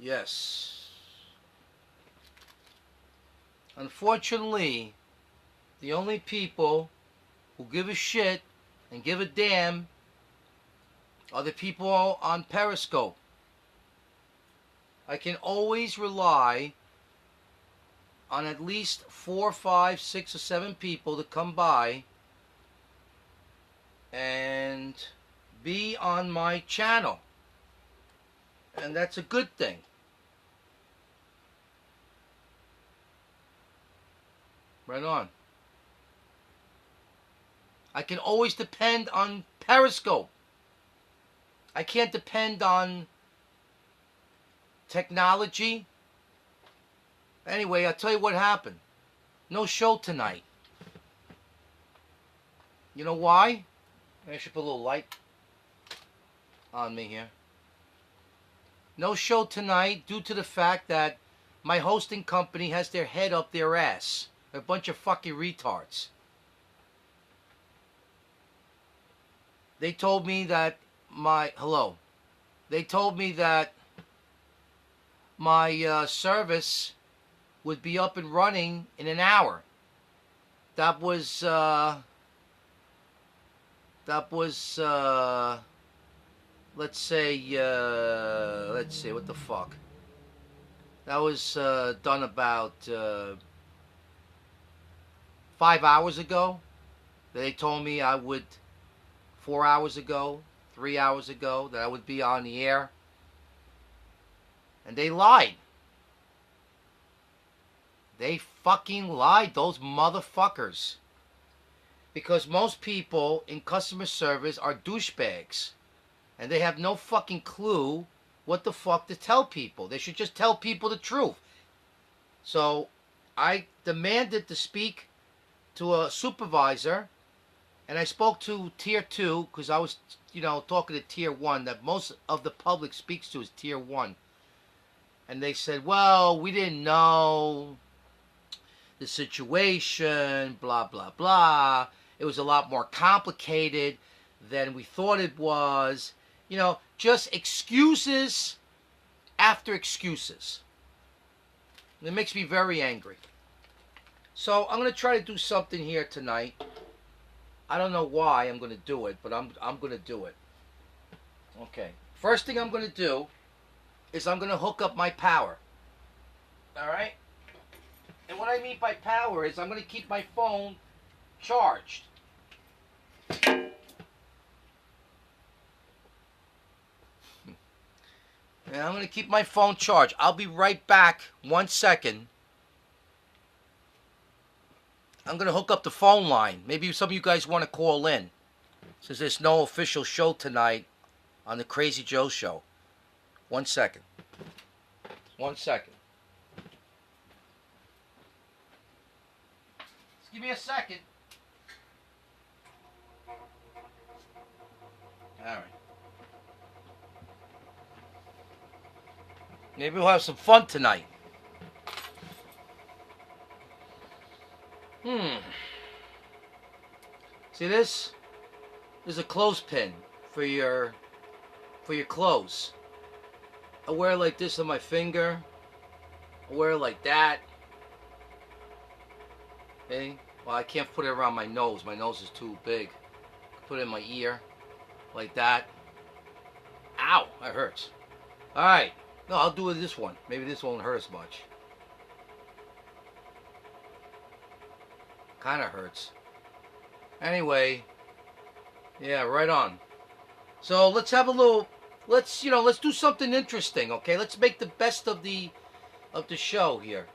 Yes. Unfortunately, the only people who give a shit and give a damn are the people on Periscope. I can always rely on at least 4, 5, 6, or 7 people to come by and be on my channel. And that's a good thing. Right on. I can always depend on Periscope. I can't depend on technology. Anyway, I'll tell you what happened. No show tonight. You know why? I should put a little light on me here. No show tonight due to the fact that my hosting company has their head up their ass. They're a bunch of fucking retards. They told me that They told me that my service would be up and running in an hour. That was let's see, what the fuck? That was done about 5 hours ago. They told me I would, 4 hours ago, 3 hours ago, that I would be on the air. And they lied. They fucking lied, those motherfuckers. Because most people in customer service are douchebags. And they have no fucking clue what the fuck to tell people. They should just tell people the truth. So I demanded to speak to a supervisor. And I spoke to Tier 2 because I was, talking to Tier 1. That most of the public speaks to is Tier 1. And they said, well, we didn't know the situation, blah, blah, blah. It was a lot more complicated than we thought it was. Just excuses after excuses. It makes me very angry. So I'm going to try to do something here tonight. I don't know why I'm going to do it, but I'm going to do it. Okay. First thing I'm going to do is I'm going to hook up my power. All right? And what I mean by power is I'm going to keep my phone charged. And I'm going to keep my phone charged. I'll be right back. 1 second. I'm going to hook up the phone line. Maybe some of you guys want to call in. Since there's no official show tonight on the Crazy Joe Show. 1 second. 1 second. Just give me a second. All right. Maybe we'll have some fun tonight. See this? This is a clothespin for your clothes. I wear it like this on my finger. I wear it like that. Okay? Well, I can't put it around my nose. My nose is too big. Put it in my ear. Like that. Ow! That hurts. Alright. No, I'll do it this one. Maybe this won't hurt as much. Kind of hurts. Anyway. Yeah, right on. So let's have a little... Let's do something interesting, okay? Let's make the best of the show here.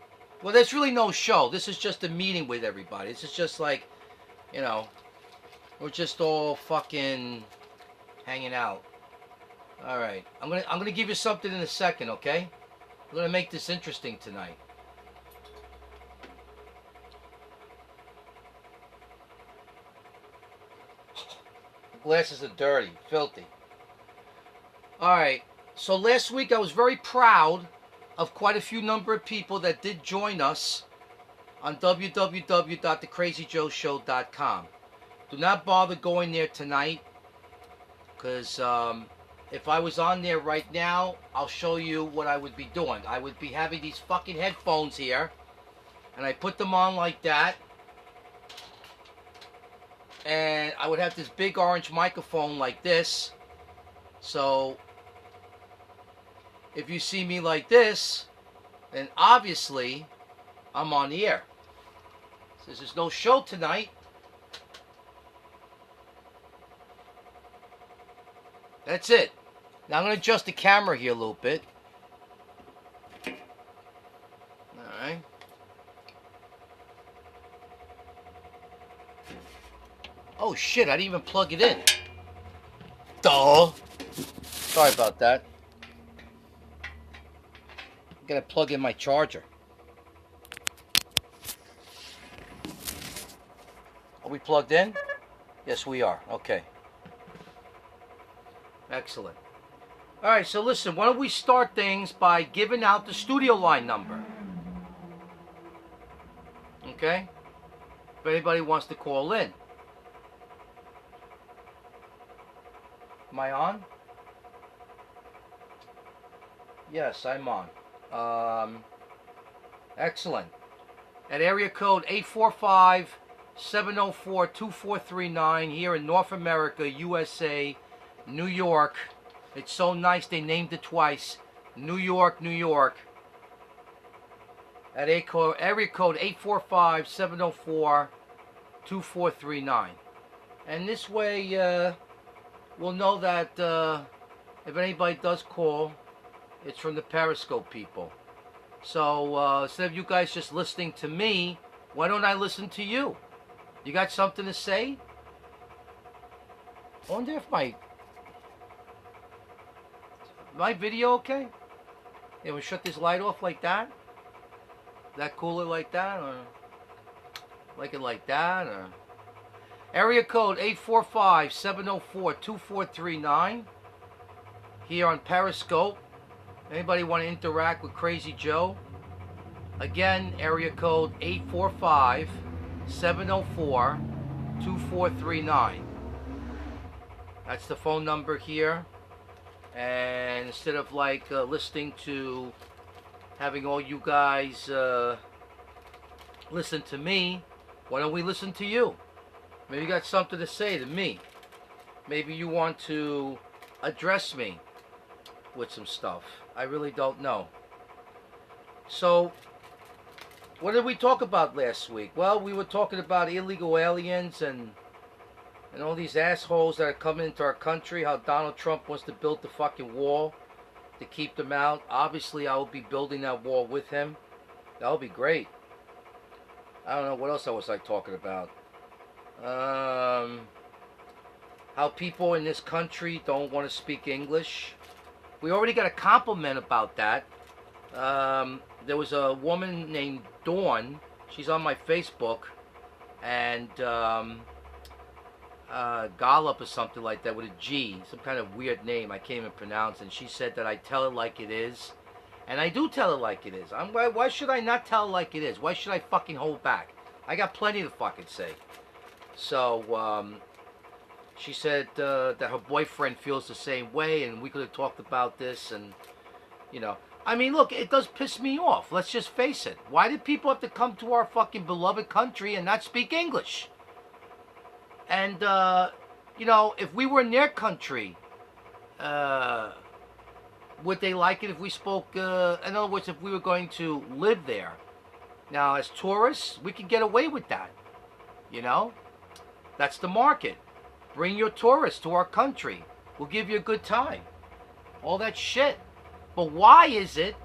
Well, there's really no show. This is just a meeting with everybody. This is just like, we're just all fucking hanging out. All right. I'm gonna give you something in a second, okay? I'm gonna make this interesting tonight. The glasses are dirty, filthy. Alright, so last week I was very proud of quite a few number of people that did join us on www.thecrazyjoeshow.com. Do not bother going there tonight because if I was on there right now, I'll show you what I would be doing. I would be having these fucking headphones here, and I put them on like that, and I would have this big orange microphone like this. So if you see me like this, then obviously I'm on the air. Since there's no show tonight, that's it. Now I'm going to adjust the camera here a little bit. Alright. Oh shit, I didn't even plug it in. Duh. Sorry about that. I gotta plug in my charger. Are we plugged in? Yes, we are. Okay. Excellent. Alright, so listen, why don't we start things by giving out the studio line number? Okay? If anybody wants to call in. Am I on? Yes, I'm on. Excellent. At area code 845-704-2439 here in North America, USA, New York. It's so nice they named it twice. New York, New York. At area code 845-704-2439. And this way, we'll know that if anybody does call, it's from the Periscope people. So instead of you guys just listening to me, why don't I listen to you? You got something to say? I wonder if my video okay? Yeah, we shut this light off like that? That cooler like that? Or like it like that? Or area code 845-704-2439 here on Periscope. Anybody want to interact with Crazy Joe? Again, area code 845-704-2439. That's the phone number here. And instead of like listening to having all you guys listen to me, why don't we listen to you? Maybe you got something to say to me. Maybe you want to address me with some stuff. I really don't know. So, what did we talk about last week? Well, we were talking about illegal aliens and all these assholes that are coming into our country, how Donald Trump wants to build the fucking wall to keep them out. Obviously, I will be building that wall with him. That would be great. I don't know, what else I was like talking about? How people in this country don't want to speak English. We already got a compliment about that. There was a woman named Dawn. She's on my Facebook. And Gollop or something like that with a G. Some kind of weird name I can't even pronounce. And she said that I tell it like it is. And I do tell it like it is. Why should I not tell it like it is? Why should I fucking hold back? I got plenty to fucking say. So, she said that her boyfriend feels the same way, and we could have talked about this, and, you know. I mean, look, it does piss me off. Let's just face it. Why did people have to come to our fucking beloved country and not speak English? And, you know, if we were in their country, would they like it if we spoke, in other words, if we were going to live there? Now, as tourists, we could get away with that, you know? That's the market. Bring your tourists to our country. We'll give you a good time. All that shit. But why is it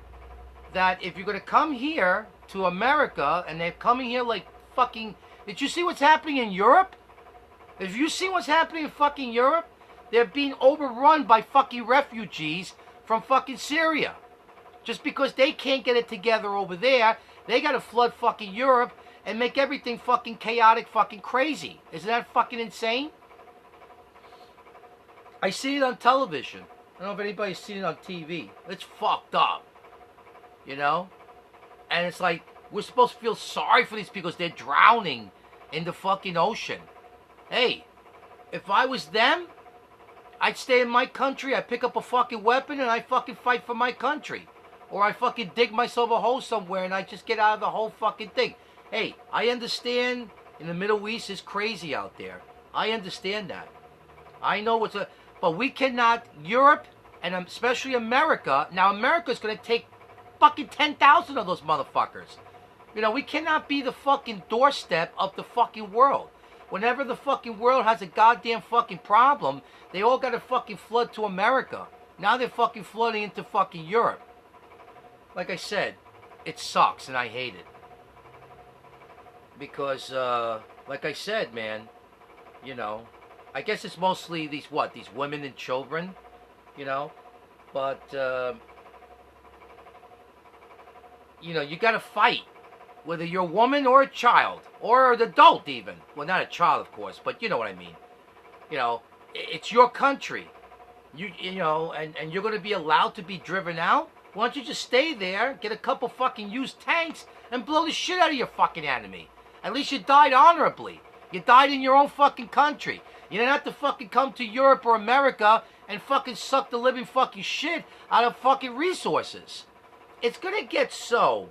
that if you're going to come here to America, and they're coming here like fucking... Did you see what's happening in Europe? If you see what's happening in fucking Europe, they're being overrun by fucking refugees from fucking Syria. Just because they can't get it together over there, they got to flood fucking Europe and make everything fucking chaotic, fucking crazy. Isn't that fucking insane? I see it on television. I don't know if anybody's seen it on TV. It's fucked up. You know? And it's like, we're supposed to feel sorry for these people because they're drowning in the fucking ocean. Hey, if I was them, I'd stay in my country, I pick up a fucking weapon, and I fucking fight for my country. Or I fucking dig myself a hole somewhere, and I just get out of the whole fucking thing. Hey, I understand in the Middle East it's crazy out there. I understand that. I know what's a... But we cannot... Europe, and especially America... Now, America's going to take fucking 10,000 of those motherfuckers. You know, we cannot be the fucking doorstep of the fucking world. Whenever the fucking world has a goddamn fucking problem, they all got to fucking flood to America. Now they're fucking flooding into fucking Europe. Like I said, it sucks and I hate it. Because, like I said, man, you know, I guess it's mostly these women and children, you know, but, you know, you got to fight. Whether you're a woman or a child, or an adult even. Well, not a child, of course, but you know what I mean. You know, it's your country. You know, and you're going to be allowed to be driven out? Why don't you just stay there, get a couple fucking used tanks, and blow the shit out of your fucking enemy? At least you died honorably. You died in your own fucking country. You didn't have to fucking come to Europe or America and fucking suck the living fucking shit out of fucking resources. It's going to get so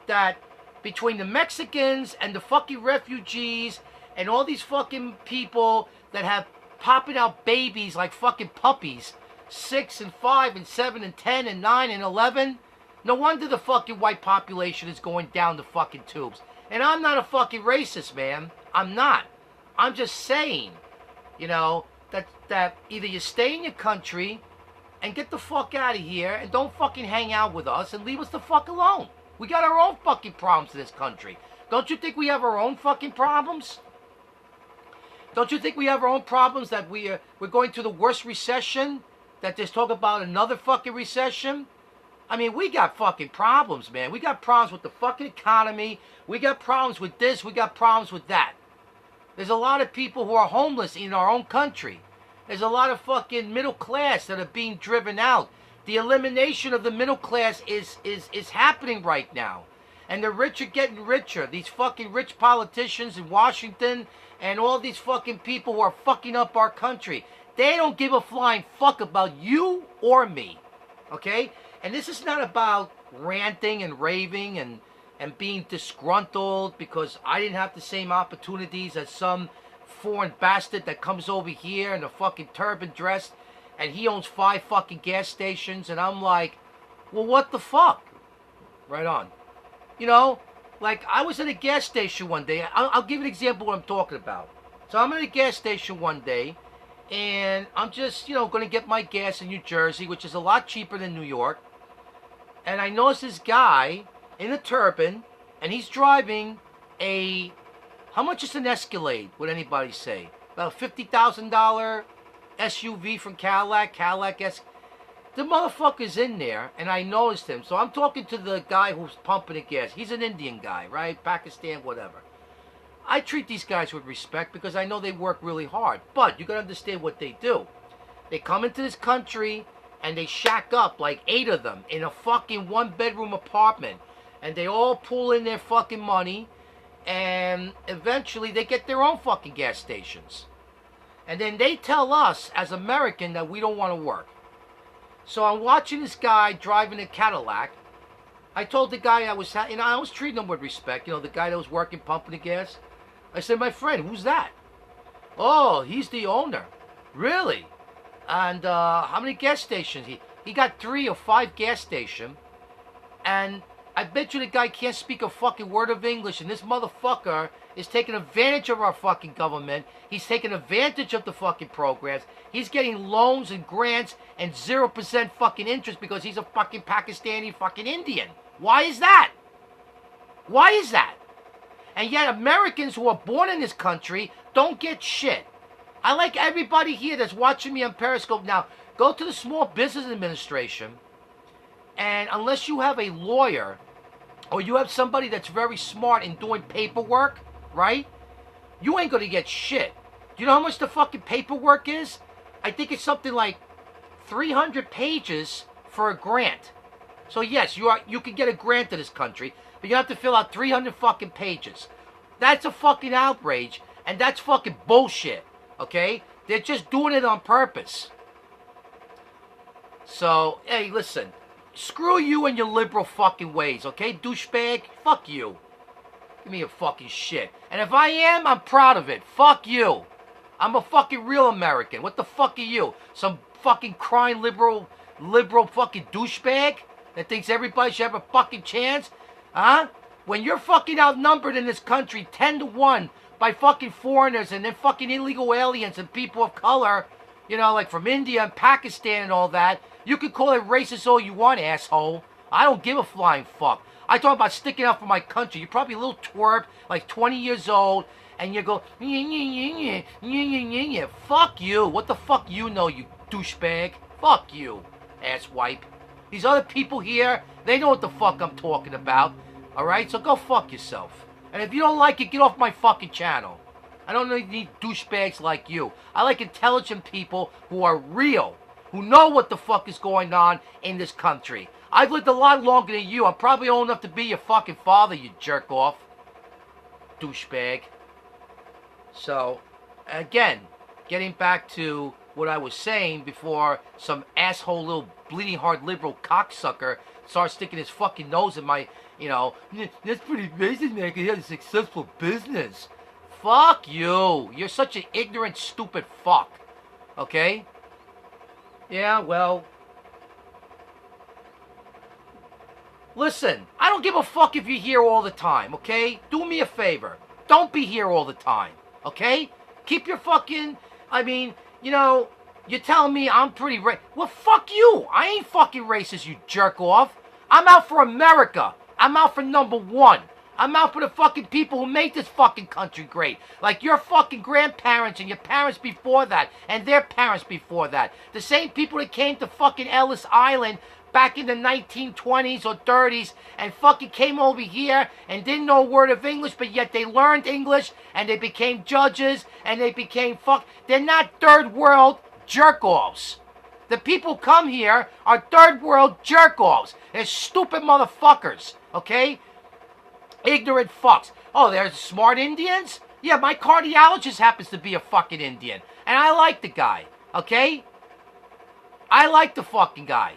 that... between the Mexicans and the fucking refugees and all these fucking people that have popping out babies like fucking puppies, 6 and 5 and 7 and 10 and 9 and 11, no wonder the fucking white population is going down the fucking tubes. And I'm not a fucking racist, man. I'm not. I'm just saying, you know, that either you stay in your country and get the fuck out of here and don't fucking hang out with us and leave us the fuck alone. We got our own fucking problems in this country. Don't you think we have our own fucking problems? Don't you think we have our own problems that we're going through the worst recession? That there's talk about another fucking recession? I mean, we got fucking problems, man. We got problems with the fucking economy. We got problems with this. We got problems with that. There's a lot of people who are homeless in our own country. There's a lot of fucking middle class that are being driven out. The elimination of the middle class is happening right now. And the rich are getting richer. These fucking rich politicians in Washington and all these fucking people who are fucking up our country. They don't give a flying fuck about you or me. Okay? And this is not about ranting and raving and being disgruntled because I didn't have the same opportunities as some foreign bastard that comes over here in a fucking turban dress and he owns 5 fucking gas stations, and I'm like, well, what the fuck? Right on. You know, like, I was at a gas station one day. I'll give you an example of what I'm talking about. So I'm at a gas station one day, and I'm just, you know, going to get my gas in New Jersey, which is a lot cheaper than New York. And I noticed this guy in a turban, and he's driving a, how much is an Escalade, would anybody say? About a $50,000 SUV from Cadillac S. The motherfucker's in there, and I noticed him. So I'm talking to the guy who's pumping the gas. He's an Indian guy, right? Pakistan, whatever. I treat these guys with respect because I know they work really hard. But you gotta understand what they do. They come into this country, and they shack up, like 8 of them, in a fucking 1-bedroom apartment. And they all pull in their fucking money, and eventually they get their own fucking gas stations. And then they tell us, as American, that we don't want to work. So I'm watching this guy driving a Cadillac. I told the guy I was treating him with respect. You know, the guy that was working, pumping the gas. I said, my friend, who's that? Oh, he's the owner. Really? And how many gas stations? He got 3 or 5 gas stations. And I bet you the guy can't speak a fucking word of English. And this motherfucker is taking advantage of our fucking government. He's taking advantage of the fucking programs. He's getting loans and grants and 0% fucking interest because he's a fucking Pakistani fucking Indian. Why is that? Why is that? And yet Americans who are born in this country don't get shit. I like everybody here that's watching me on Periscope now. Go to the Small Business Administration, and unless you have a lawyer or you have somebody that's very smart in doing paperwork, right? You ain't gonna get shit. Do you know how much the fucking paperwork is? I think it's something like 300 pages for a grant. So yes, you can get a grant in this country, but you have to fill out 300 fucking pages. That's a fucking outrage, and that's fucking bullshit. Okay? They're just doing it on purpose. So, hey, listen. Screw you and your liberal fucking ways, okay, douchebag? Fuck you. Give me a fucking shit. And if I am, I'm proud of it. Fuck you. I'm a fucking real American. What the fuck are you? Some fucking crying liberal fucking douchebag that thinks everybody should have a fucking chance? Huh? When you're fucking outnumbered in this country 10-1 by fucking foreigners and then fucking illegal aliens and people of color, you know, like from India and Pakistan and all that, you can call it racist all you want, asshole. I don't give a flying fuck. I talk about sticking up for my country. You're probably a little twerp, like 20 years old, and you go, fuck you. What the fuck you know, you douchebag? Fuck you, asswipe. These other people here, they know what the fuck I'm talking about. Alright, so go fuck yourself. And if you don't like it, get off my fucking channel. I don't need douchebags like you. I like intelligent people who are real, who know what the fuck is going on in this country. I've lived a lot longer than you. I'm probably old enough to be your fucking father, you jerk off. Douchebag. So, again, getting back to what I was saying before some asshole little bleeding heart liberal cocksucker starts sticking his fucking nose in my, you know, that's pretty racist, man, because he has a successful business. Fuck you. You're such an ignorant, stupid fuck. Okay? Yeah, well, listen, I don't give a fuck if you're here all the time, okay? Do me a favor. Don't be here all the time, okay? Keep your fucking, I mean, you know, you're telling me I'm pretty well, fuck you. I ain't fucking racist, you jerk off. I'm out for America. I'm out for #1. I'm out for the fucking people who made this fucking country great. Like your fucking grandparents and your parents before that. And their parents before that. The same people that came to fucking Ellis Island back in the 1920s or 30s and fucking came over here and didn't know a word of English, but yet they learned English and they became judges and they became They're not third world jerk-offs. The people who come here are third world jerk-offs. They're stupid motherfuckers, okay? Ignorant fucks. Oh, there's smart Indians? Yeah, my cardiologist happens to be a fucking Indian. And I like the guy, okay? I like the fucking guy.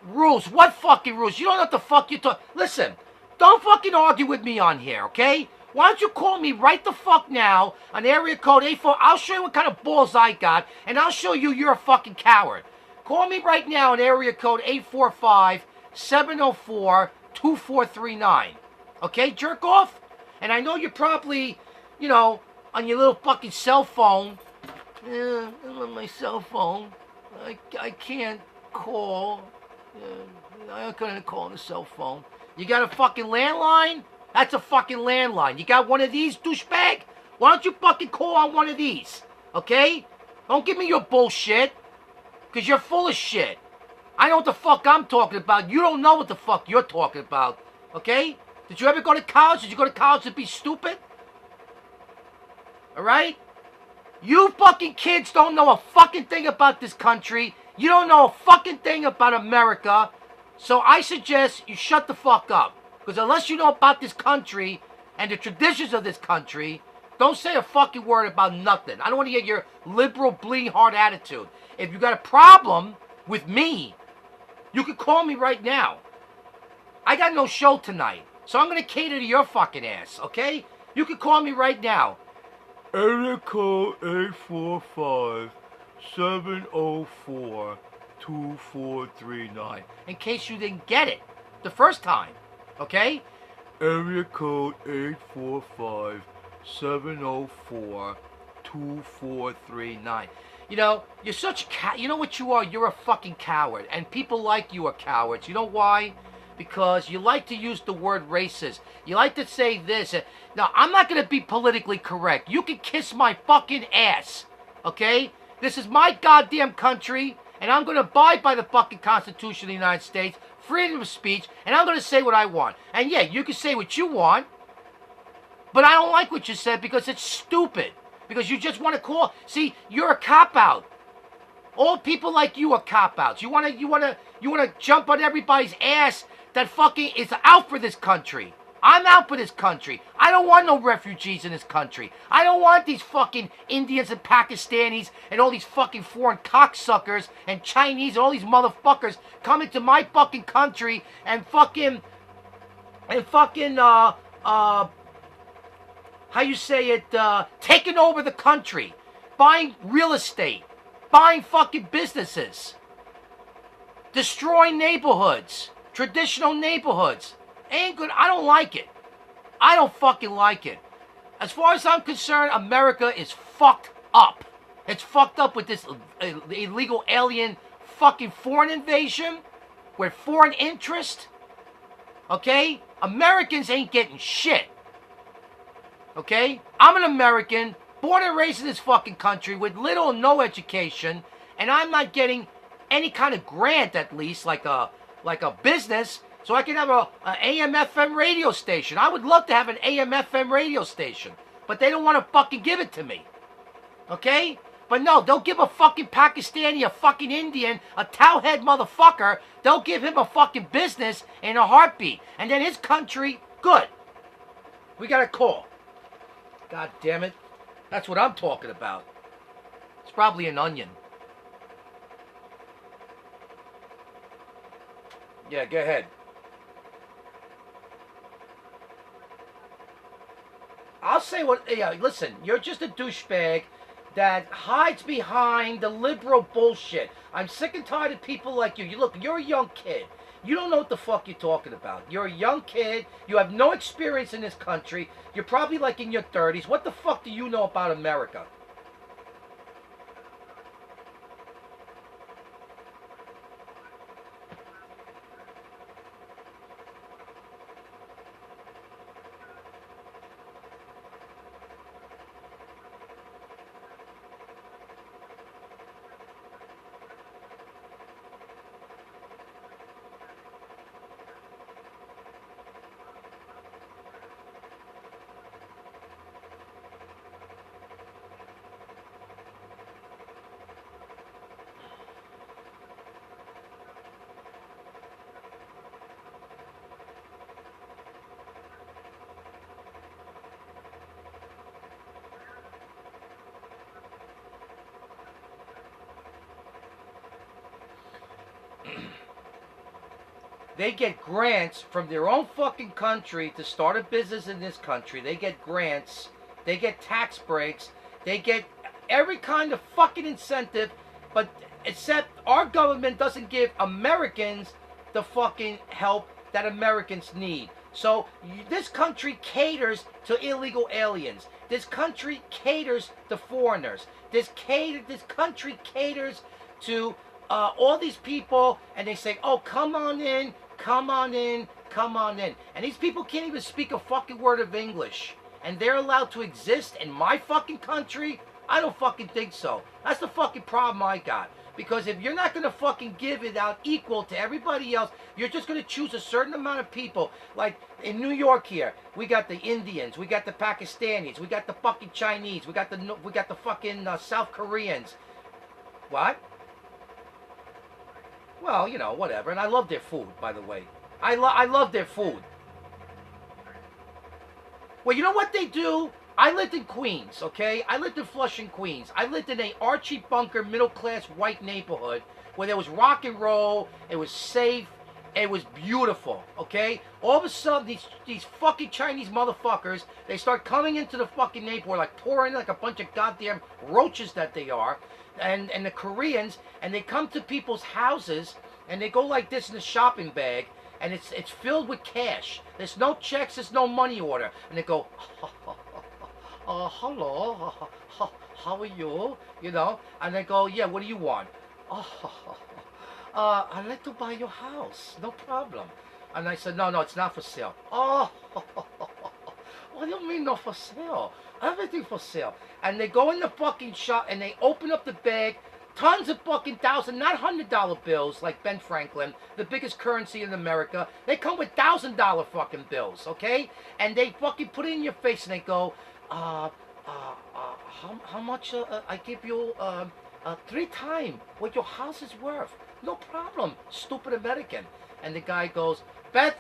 Rules. What fucking rules? You don't know what the fuck you're talking. Listen, don't fucking argue with me on here, okay? Why don't you call me right the fuck now on area code 84. I'll show you what kind of balls I got, and I'll show you you're a fucking coward. Call me right now on area code 845-704-2439. Okay, jerk off? And I know you're probably, you know, on your little fucking cell phone. I'm on my cell phone. I can't call. I couldn't call on a cell phone. You got a fucking landline? That's a fucking landline. You got one of these, douchebag? Why don't you fucking call on one of these? Okay? Don't give me your bullshit. Because you're full of shit. I know what the fuck I'm talking about. You don't know what the fuck you're talking about. Okay? Did you ever go to college? Did you go to college to be stupid? Alright? You fucking kids don't know a fucking thing about this country. You don't know a fucking thing about America. So I suggest you shut the fuck up. Because unless you know about this country and the traditions of this country, don't say a fucking word about nothing. I don't want to get your liberal, bleeding heart attitude. If you got a problem with me, you can call me right now. I got no show tonight. So I'm going to cater to your fucking ass, okay? You can call me right now. Area code 845-704-2439. In case you didn't get it the first time, okay? Area code 845-704-2439. You know, you're such a you know what you are? You're a fucking coward. And people like you are cowards. You know why? Because you like to use the word racist. You like to say this. Now, I'm not going to be politically correct. You can kiss my fucking ass. Okay? This is my goddamn country. And I'm going to abide by the fucking Constitution of the United States. Freedom of speech. And I'm going to say what I want. And yeah, you can say what you want. But I don't like what you said because it's stupid. Because you just want to call. See, you're a cop-out. All people like you are cop-outs. You want to jump on everybody's ass that fucking is out for this country. I'm out for this country. I don't want no refugees in this country. I don't want these fucking Indians and Pakistanis and all these fucking foreign cocksuckers and Chinese and all these motherfuckers coming to my fucking country and fucking how you say it, taking over the country, buying real estate, buying fucking businesses, destroying neighborhoods, traditional neighborhoods. Ain't good. I don't like it. I don't fucking like it. As far as I'm concerned, America is fucked up. It's fucked up with this illegal alien fucking foreign invasion with foreign interest. Okay? Americans ain't getting shit. Okay? I'm an American, born and raised in this fucking country with little or no education, and I'm not getting any kind of grant, at least, like a business, so I can have a AM/FM radio station. I would love to have an AM/FM radio station, but they don't want to fucking give it to me. Okay? But no, they'll give a fucking Pakistani, a fucking Indian, a towelhead motherfucker, they'll give him a fucking business in a heartbeat. And then his country, good. We got a call. God damn it. That's what I'm talking about. It's probably an onion. Yeah, go ahead. I'll say what, yeah, listen, you're just a douchebag that hides behind the liberal bullshit. I'm sick and tired of people like you. Look, you're a young kid. You don't know what the fuck you're talking about. You're a young kid. You have no experience in this country. You're probably like in your 30s. What the fuck do you know about America? They get grants from their own fucking country to start a business in this country. They get grants. They get tax breaks. They get every kind of fucking incentive, but except our government doesn't give Americans the fucking help that Americans need. So this country caters to illegal aliens. This country caters to foreigners. This country caters to all these people, and they say, oh, come on in, come on in, come on in. And these people can't even speak a fucking word of English. And they're allowed to exist in my fucking country? I don't fucking think so. That's the fucking problem I got. Because if you're not going to fucking give it out equal to everybody else, you're just going to choose a certain amount of people. Like in New York here, we got the Indians, we got the Pakistanis, we got the fucking Chinese, we got the fucking South Koreans. What? Well, you know, whatever. And I love their food, by the way. I love their food. Well, you know what they do? I lived in Queens, okay? I lived in Flushing, Queens. I lived in a Archie Bunker middle-class white neighborhood where there was rock and roll, it was safe, it was beautiful, okay? All of a sudden, these fucking Chinese motherfuckers, they start coming into the fucking neighborhood, like pouring like a bunch of goddamn roaches that they are, and the Koreans, and they come to people's houses, and they go like this in a shopping bag, and it's filled with cash. There's no checks, there's no money order. And they go, hello, how are you? You know, and they go, yeah, what do you want? I'd like to buy your house, no problem. And I said, no, it's not for sale. Oh, what do you mean not for sale? Everything for sale. And they go in the fucking shop and they open up the bag, tons of fucking $1,000, not $100 bills like Ben Franklin, the biggest currency in America. They come with $1,000 fucking bills, okay? And they fucking put it in your face and they go, how much I give you 3 times what your house is worth. No problem, stupid American. And the guy goes, Beth,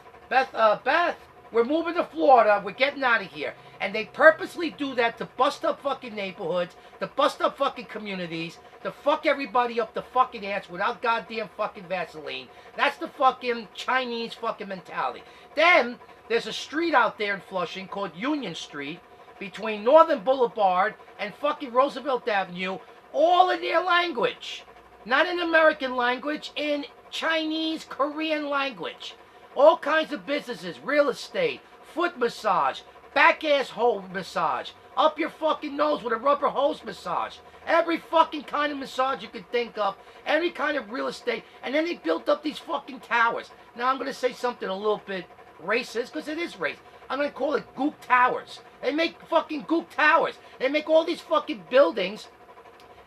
We're moving to Florida. We're getting out of here. And they purposely do that to bust up fucking neighborhoods, to bust up fucking communities, to fuck everybody up the fucking ass without goddamn fucking Vaseline. That's the fucking Chinese fucking mentality. Then, there's a street out there in Flushing called Union Street between Northern Boulevard and fucking Roosevelt Avenue, all in their language. Not in American language, in Chinese, Korean language. All kinds of businesses, real estate, foot massage, back asshole massage, up your fucking nose with a rubber hose massage. Every fucking kind of massage you could think of, every kind of real estate, and then they built up these fucking towers. Now I'm going to say something a little bit racist, because it is racist. I'm going to call it gook towers. They make fucking gook towers. They make all these fucking buildings,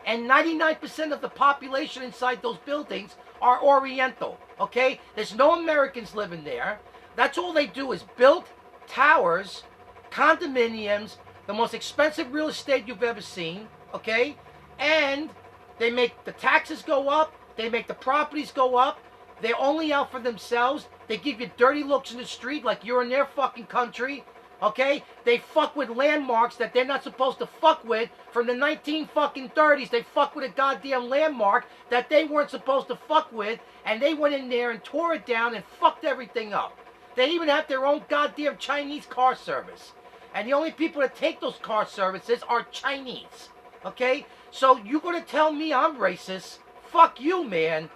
and 99% of the population inside those buildings are Oriental, okay? There's no Americans living there. That's all they do is build towers, condominiums, the most expensive real estate you've ever seen, okay? And they make the taxes go up, they make the properties go up, they're only out for themselves, they give you dirty looks in the street like you're in their fucking country, okay? They fuck with landmarks that they're not supposed to fuck with from the 1930s. They fuck with a goddamn landmark that they weren't supposed to fuck with, and they went in there and tore it down and fucked everything up. They even have their own goddamn Chinese car service. And the only people that take those car services are Chinese, okay? So you're going to tell me I'm racist? Fuck you, man.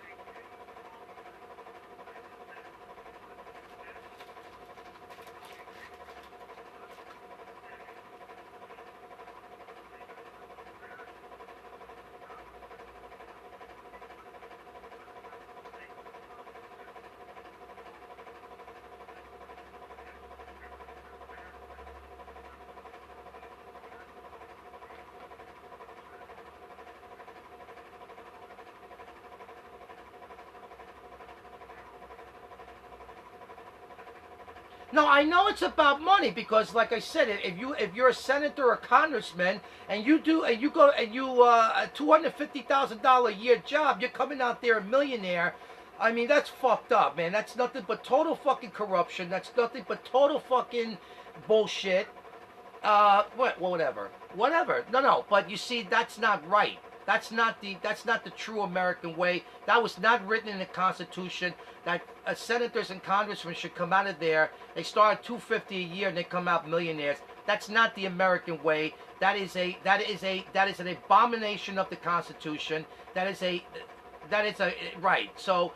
No, I know it's about money because, like I said, if you're a senator or a congressman and you go a $250,000 a year job, you're coming out there a millionaire. I mean, that's fucked up, man. That's nothing but total fucking corruption. That's nothing but total fucking bullshit. Whatever. No. But you see, that's not right. That's not the true American way. That was not written in the Constitution. That senators and congressmen should come out of there. They start at $250 a year and they come out millionaires. That's not the American way. That is an abomination of the Constitution. That is a right. So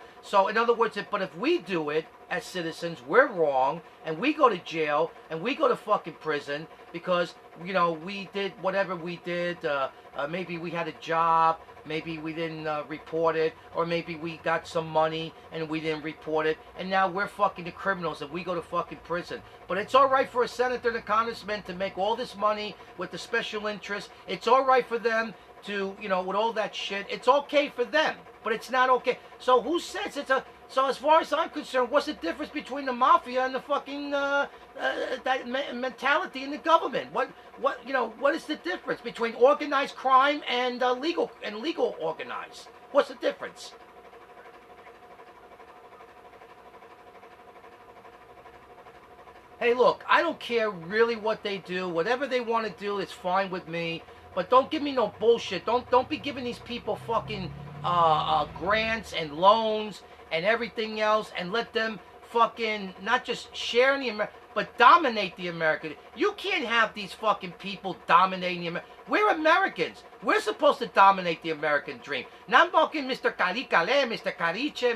in other words, but if we do it as citizens, we're wrong, and we go to jail and we go to fucking prison because we did whatever we did. Maybe we had a job, maybe we didn't report it, or maybe we got some money and we didn't report it, and now we're fucking the criminals and we go to fucking prison. But it's all right for a senator and a congressman to make all this money with the special interest. It's all right for them to, with all that shit. It's okay for them, but it's not okay. So who says it's a... So as far as I'm concerned, what's the difference between the mafia and the fucking that mentality in the government? What is the difference between organized crime and legal organized? What's the difference? Hey, look, I don't care really what they do. Whatever they want to do is fine with me. But don't give me no bullshit. Don't be giving these people fucking grants and loans and everything else, and let them fucking not just share in the America, but dominate the American. You can't have these fucking people dominating the American. We're Americans. We're supposed to dominate the American dream. Not fucking Mr. Karikale, Mr. Kariche,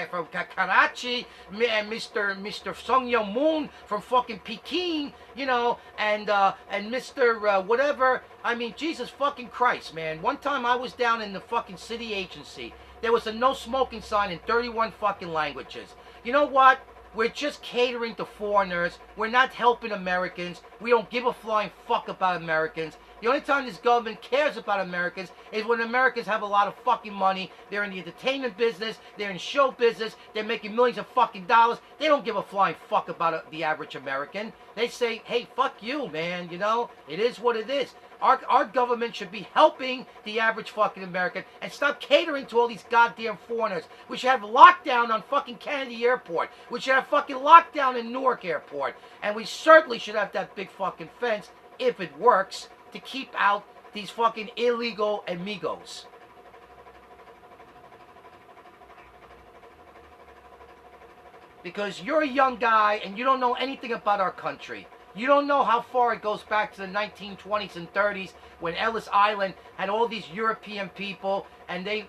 from Karachi, and Mr. Sung Yong Moon from fucking Peking, and Mr. Whatever. I mean, Jesus fucking Christ, man. One time I was down in the fucking city agency. There was a no smoking sign in 31 fucking languages. You know what? We're just catering to foreigners. We're not helping Americans. We don't give a flying fuck about Americans. The only time this government cares about Americans is when Americans have a lot of fucking money. They're in the entertainment business. They're in show business. They're making millions of fucking dollars. They don't give a flying fuck about the average American. They say, hey, fuck you, man. It is what it is. Our government should be helping the average fucking American and stop catering to all these goddamn foreigners. We should have lockdown on fucking Kennedy Airport. We should have fucking lockdown in Newark Airport. And we certainly should have that big fucking fence, if it works, to keep out these fucking illegal amigos. Because you're a young guy and you don't know anything about our country. You don't know how far it goes back to the 1920s and 30s when Ellis Island had all these European people and they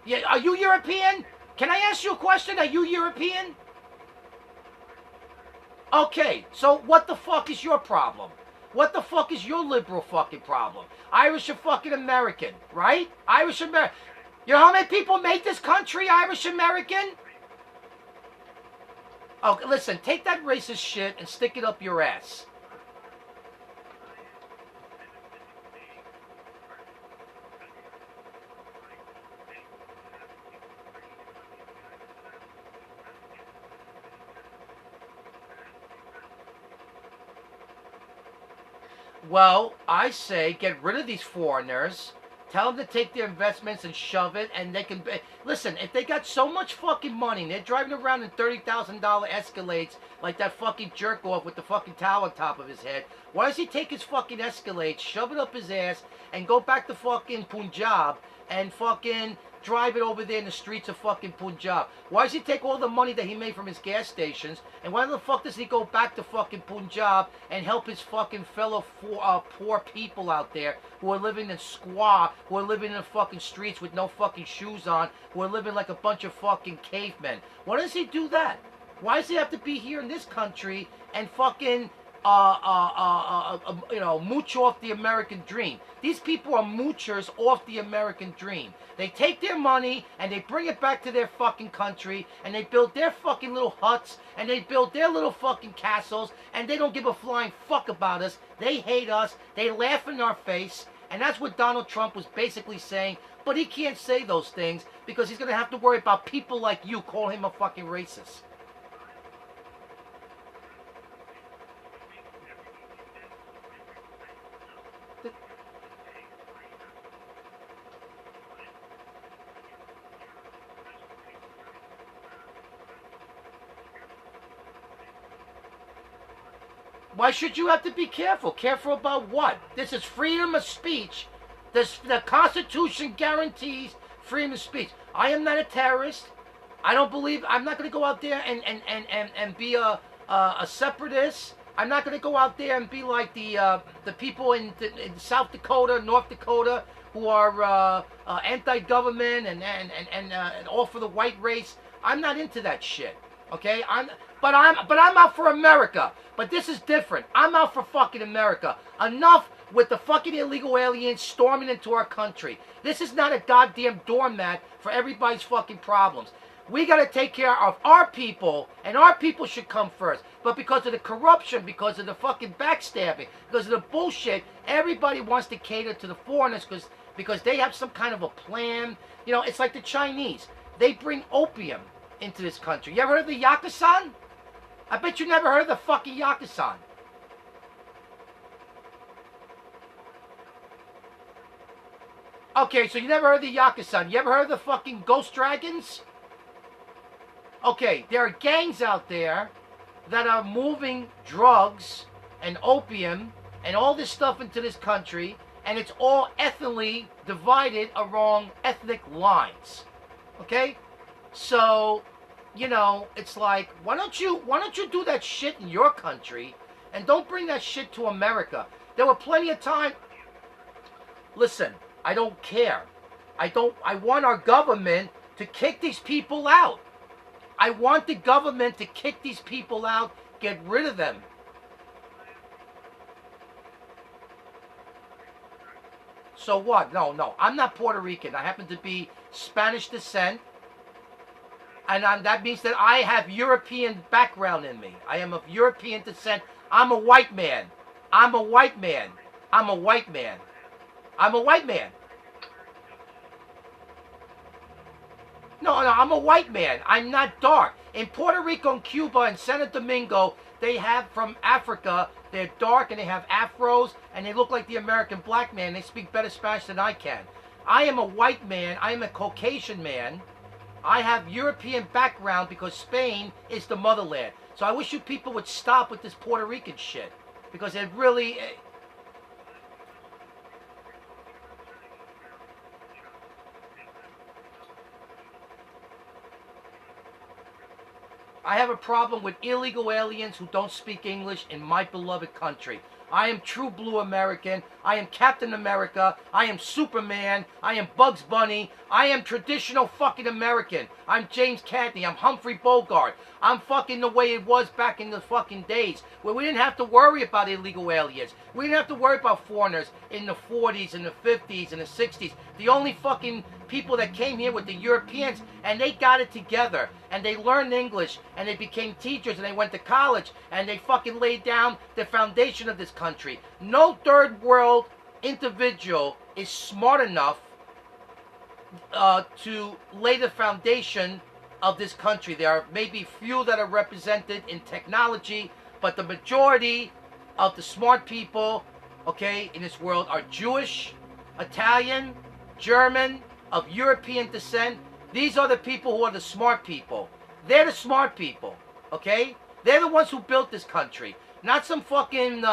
yeah, are you European? Can I ask you a question? Are you European? Okay, so what the fuck is your problem? What the fuck is your liberal fucking problem? Irish or fucking American, right? Irish American. You know how many people made this country Irish American? Oh, listen, take that racist shit and stick it up your ass. Well, I say get rid of these foreigners. Tell them to take their investments and shove it, and they can... Listen, if they got so much fucking money, and they're driving around in $30,000 Escalades like that fucking jerk-off with the fucking towel on top of his head, why does he take his fucking Escalade, shove it up his ass, and go back to fucking Punjab and fucking drive it over there in the streets of fucking Punjab? Why does he take all the money that he made from his gas stations, and why the fuck does he go back to fucking Punjab and help his fucking fellow poor people out there who are living in squalor, who are living in the fucking streets with no fucking shoes on, who are living like a bunch of fucking cavemen? Why does he do that? Why does he have to be here in this country and fucking you know, mooch off the American dream? These people are moochers off the American dream. They take their money and they bring it back to their fucking country and they build their fucking little huts and they build their little fucking castles and they don't give a flying fuck about us. They hate us. They laugh in our face. And that's what Donald Trump was basically saying. But he can't say those things because he's going to have to worry about people like you calling him a fucking racist. Why should you have to be careful? Careful about what? This is freedom of speech. The Constitution guarantees freedom of speech. I am not a terrorist. I don't believe... I'm not going to go out there and be a separatist. I'm not going to go out there and be like the people in South Dakota, North Dakota, who are anti-government and all for the white race. I'm not into that shit. Okay? But I'm out for America. But this is different. I'm out for fucking America. Enough with the fucking illegal aliens storming into our country. This is not a goddamn doormat for everybody's fucking problems. We got to take care of our people, and our people should come first. But because of the corruption, because of the fucking backstabbing, because of the bullshit, everybody wants to cater to the foreigners because they have some kind of a plan. You know, it's like the Chinese. They bring opium into this country. You ever heard of the Yakuza? I bet you never heard of the fucking Yakuza. Okay, so you never heard of the Yakuza. You ever heard of the fucking Ghost Dragons? Okay, there are gangs out there that are moving drugs and opium and all this stuff into this country, and it's all ethnically divided along ethnic lines. Okay? So, you know, it's like, why don't you do that shit in your country and don't bring that shit to America? There were plenty of time. Listen, I don't care. I want our government to kick these people out. I want the government to kick these people out, get rid of them. So what? No, I'm not Puerto Rican. I happen to be Spanish descent. And that means that I have European background in me. I am of European descent. I'm a white man. I'm a white man. I'm a white man. I'm a white man. No, I'm a white man. I'm not dark. In Puerto Rico and Cuba and Santo Domingo, they have from Africa, They're dark and they have afros and they look like the American black man. They speak better Spanish than I can. I am a white man. I am a Caucasian man. I have European background because Spain is the motherland. So I wish you people would stop with this Puerto Rican shit. Because it really... I have a problem with illegal aliens who don't speak English in my beloved country. I am true blue American. I am Captain America. I am Superman. I am Bugs Bunny. I am traditional fucking American. I'm James Cagney. I'm Humphrey Bogart. I'm fucking the way it was back in the fucking days where we didn't have to worry about illegal aliens. We didn't have to worry about foreigners in the 40s and the 50s and the 60s. The only fucking people that came here with the Europeans, and they got it together and they learned English and they became teachers and they went to college and they fucking laid down the foundation of this country. No third world individual is smart enough to lay the foundation of this country. There are maybe few that are represented in technology, but the majority of the smart people, okay, in this world are Jewish, Italian, German, of European descent. These are the people who are the smart people. They're the smart people, okay? They're the ones who built this country. Not some fucking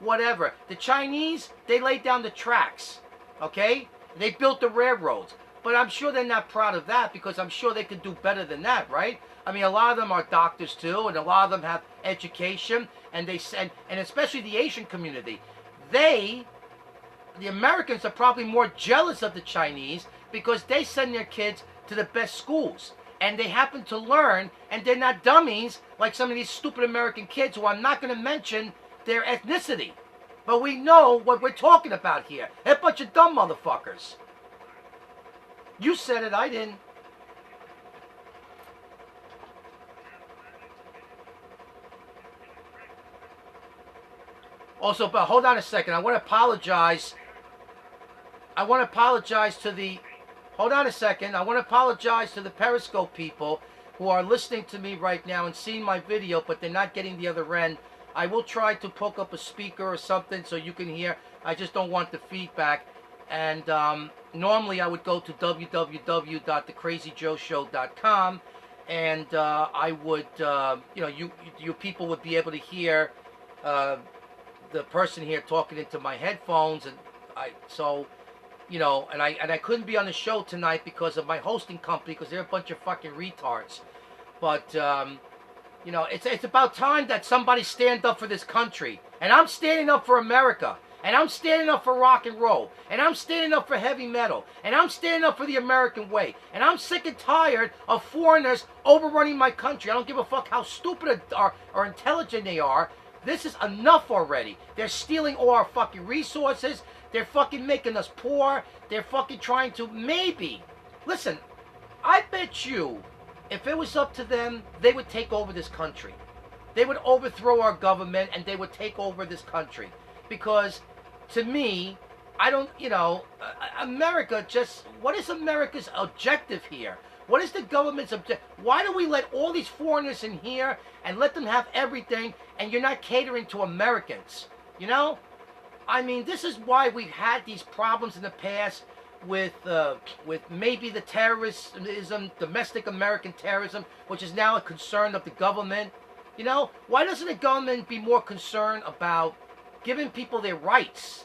whatever. The Chinese, they laid down the tracks, okay? They built the railroads. But I'm sure they're not proud of that because I'm sure they could do better than that, right? I mean, a lot of them are doctors too, and a lot of them have education, and especially the Asian community. The Americans are probably more jealous of the Chinese because they send their kids to the best schools. And they happen to learn, and they're not dummies like some of these stupid American kids who I'm not going to mention their ethnicity. But we know what we're talking about here. They're a bunch of dumb motherfuckers. You said it, I didn't. Also, but hold on a second. I want to apologize. I want to apologize to the... Hold on a second. I want to apologize to the Periscope people who are listening to me right now and seeing my video, but they're not getting the other end. I will try to poke up a speaker or something so you can hear. I just don't want the feedback. And normally I would go to www.thecrazyjoeshow.com and I would, you know, you people would be able to hear the person here talking into my headphones, and so, you know, and I couldn't be on the show tonight because of my hosting company because they're a bunch of fucking retards. But you know, it's about time that somebody stand up for this country, and I'm standing up for America. And I'm standing up for rock and roll. And I'm standing up for heavy metal. And I'm standing up for the American way. And I'm sick and tired of foreigners overrunning my country. I don't give a fuck how stupid or intelligent they are. This is enough already. They're stealing all our fucking resources. They're fucking making us poor. They're fucking trying to maybe... Listen, I bet you, if it was up to them, they would take over this country. They would overthrow our government and they would take over this country. Because... to me, I don't, you know, America just, what is America's objective here? What is the government's objective? Why do we let all these foreigners in here and let them have everything and you're not catering to Americans? You know? I mean, this is why we've had these problems in the past with maybe the terrorism, domestic American terrorism, which is now a concern of the government. You know? Why doesn't the government be more concerned about giving people their rights,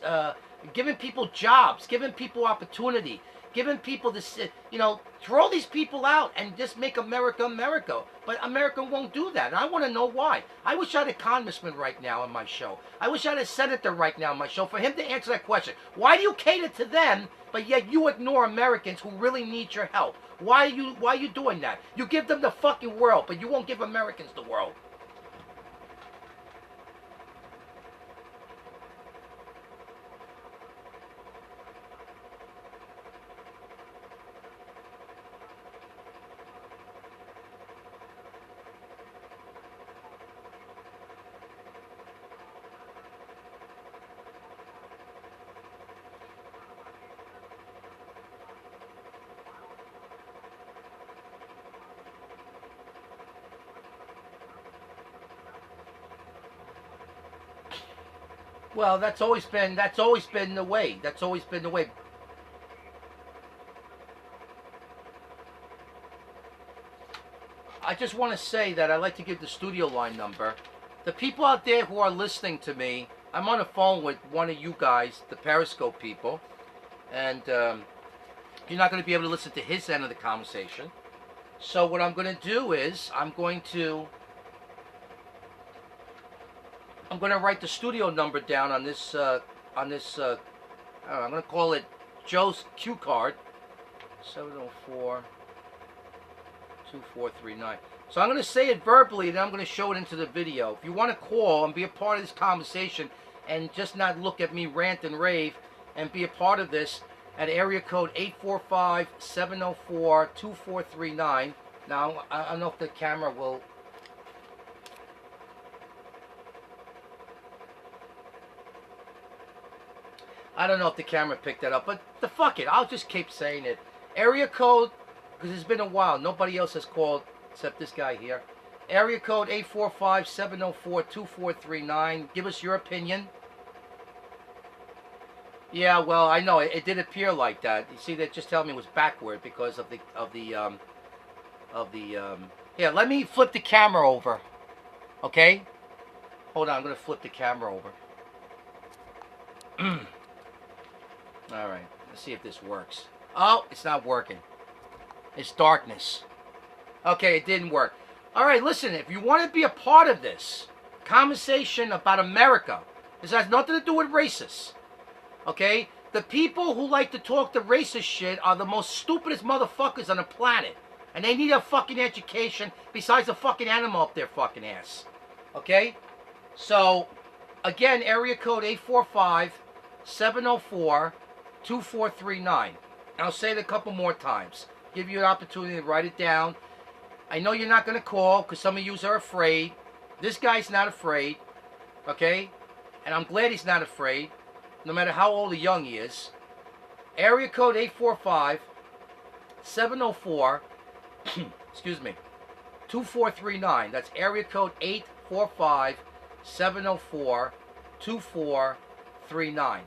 giving people jobs, giving people opportunity, giving people this, you know, throw these people out and just make America America. But America won't do that, and I want to know why. I wish I had a congressman right now on my show. I wish I had a senator right now on my show for him to answer that question. Why do you cater to them, but yet you ignore Americans who really need your help? Why are you doing that? You give them the fucking world, but you won't give Americans the world. Well, that's always been the way. That's always been the way. I just want to say that I'd like to give the studio line number. The people out there who are listening to me, I'm on the phone with one of you guys, the Periscope people, and you're not going to be able to listen to his end of the conversation. So what I'm going to do is I'm going to write the studio number down on this I'm going to call it Joe's cue card. 704-2439. So I'm going to say it verbally, and then I'm going to show it into the video. If you want to call and be a part of this conversation and just not look at me rant and rave and be a part of this, at area code 845-704-2439. Now, I don't know if the camera will... I don't know if the camera picked that up, but fuck it. I'll just keep saying it. Area code, because it's been a while. Nobody else has called except this guy here. Area code 845-704-2439. Give us your opinion. Yeah, well, I know it did appear like that. You see, they just tell me it was backward because of the Here, let me flip the camera over. Okay, hold on. I'm gonna flip the camera over. All right, let's see if this works. Oh, it's not working. It's darkness. Okay, it didn't work. All right, listen. If you want to be a part of this conversation about America, this has nothing to do with racists. Okay? The people who like to talk the racist shit are the most stupidest motherfuckers on the planet. And they need a fucking education besides a fucking animal up their fucking ass. Okay? So, again, area code 845-704-2439. I'll say it a couple more times. Give you an opportunity to write it down. I know you're not going to call because some of you are afraid. This guy's not afraid. Okay? And I'm glad he's not afraid. No matter how old or young he is. Area code 845-704, excuse me, 2439. That's area code 845-704-2439.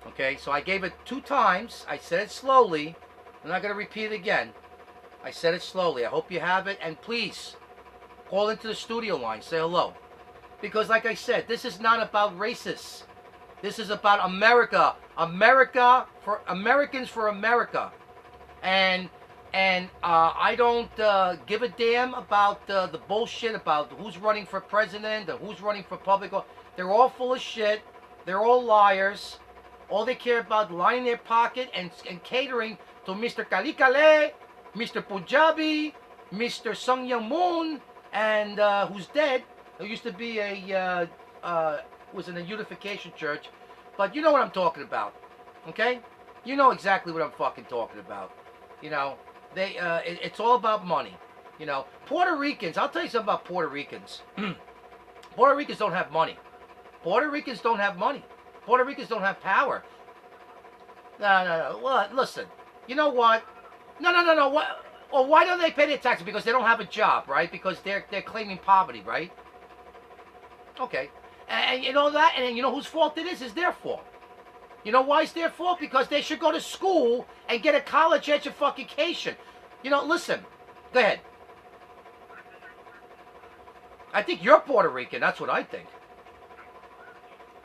Okay, so I gave it 2 times. I said it slowly. I'm not going to repeat it again. I said it slowly. I hope you have it. And please, call into the studio line. Say hello. Because like I said, this is not about racists. This is about America. America for Americans for America. And I don't give a damn about the bullshit about who's running for president or who's running for public. They're all full of shit. They're all liars. All they care about is lining their pocket and catering to Mr. Kalikale, Mr. Punjabi, Mr. Sung Young Moon, and who's dead, who used to be was in a unification church. But you know what I'm talking about, okay? You know exactly what I'm fucking talking about. You know, it's all about money. You know, Puerto Ricans, I'll tell you something about Puerto Ricans. Puerto Ricans don't have money. Puerto Ricans don't have money. Puerto Ricans don't have power. No. Well, listen, you know what? No. What? Well, why don't they pay their taxes? Because they don't have a job, right? Because they're claiming poverty, right? Okay. And you know that, and you know whose fault it is? It's their fault. You know why it's their fault? Because they should go to school and get a college education. You know, listen. Go ahead. I think you're Puerto Rican. That's what I think.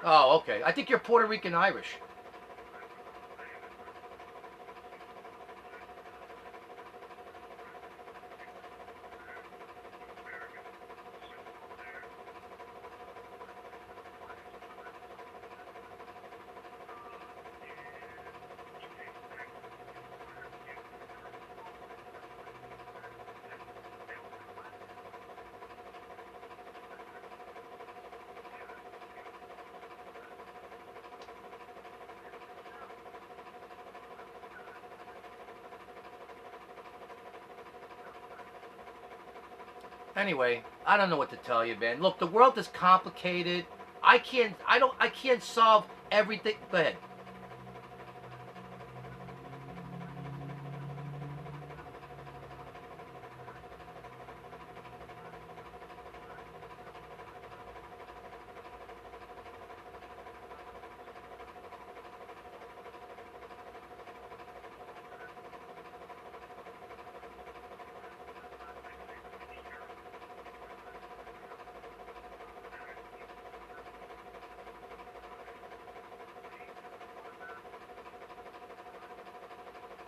Oh, okay. I think you're Puerto Rican Irish. Anyway, I don't know what to tell you, man. Look, the world is complicated. I can't solve everything. Go ahead.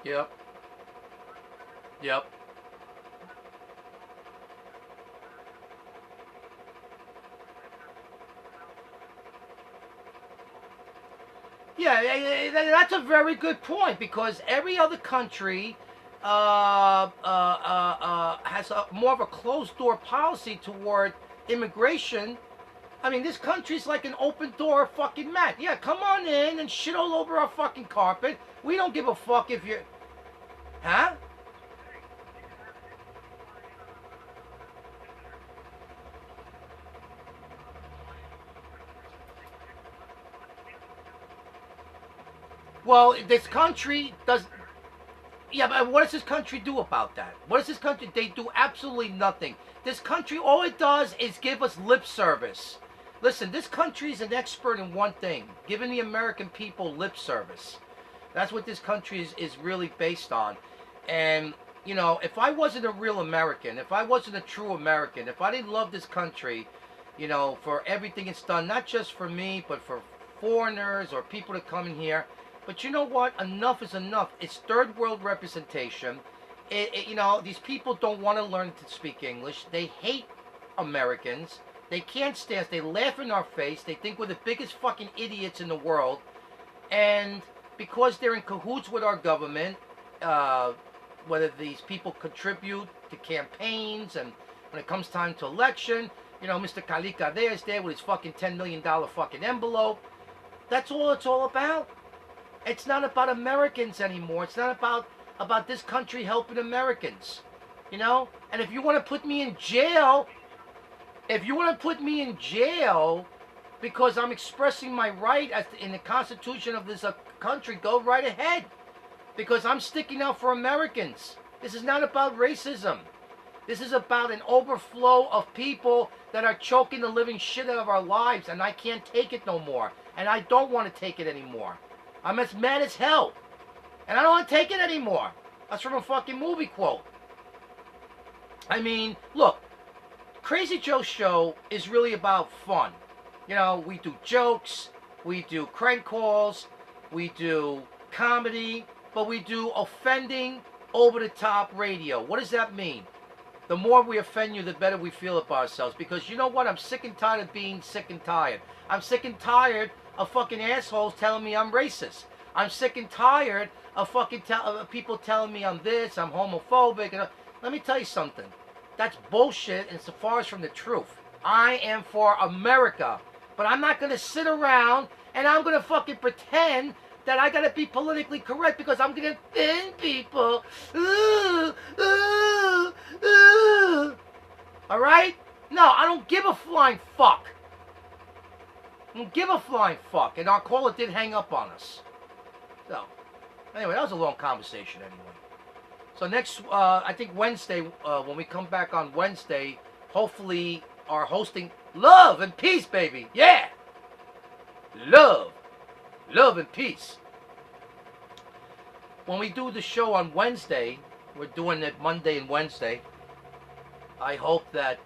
Yep. Yep. Yeah, that's a very good point because every other country has more of a closed door policy toward immigration. I mean, this country's like an open door fucking mat. Yeah, come on in and shit all over our fucking carpet. We don't give a fuck if you're. Huh? Well, this country does. Yeah, but what does this country do about that? What does this country? They do absolutely nothing. This country, all it does is give us lip service. Listen, this country is an expert in one thing: giving the American people lip service. That's what this country is really based on. And, you know, if I wasn't a real American, if I wasn't a true American, if I didn't love this country, you know, for everything it's done, not just for me, but for foreigners or people that come in here. But you know what? Enough is enough. It's third world representation. You know, these people don't want to learn to speak English. They hate Americans. They can't stand us. They laugh in our face. They think we're the biggest fucking idiots in the world. And because they're in cahoots with our government, whether these people contribute to campaigns, and when it comes time to election, you know, Mr. Kalika there is there with his fucking $10 million fucking envelope. That's all it's all about. It's not about Americans anymore. It's not about this country helping Americans. You know? And if you want to put me in jail, because I'm expressing my right in the Constitution of this country, go right ahead. Because I'm sticking out for Americans. This is not about racism. This is about an overflow of people that are choking the living shit out of our lives, and I can't take it no more. And I don't want to take it anymore. I'm as mad as hell. And I don't want to take it anymore. That's from a fucking movie quote. I mean, look, Crazy Joe's show is really about fun. You know, we do jokes, we do crank calls, we do comedy, but we do offending, over-the-top radio. What does that mean? The more we offend you, the better we feel about ourselves. Because you know what? I'm sick and tired of being sick and tired. I'm sick and tired of fucking assholes telling me I'm racist. I'm sick and tired of fucking people telling me I'm this, I'm homophobic. And let me tell you something. That's bullshit, and it's the farthest from the truth. I am for America. But I'm not going to sit around and I'm going to fucking pretend that I got to be politically correct because I'm going to offend people. Ooh, ooh, ooh. All right? No, I don't give a flying fuck. I don't give a flying fuck. And our caller did hang up on us. So, anyway, that was a long conversation anyway. So next, I think Wednesday, when we come back on Wednesday, hopefully our hosting, love and peace, baby. Yeah. Love. Love and peace. When we do the show on Wednesday, we're doing it Monday and Wednesday. I hope that,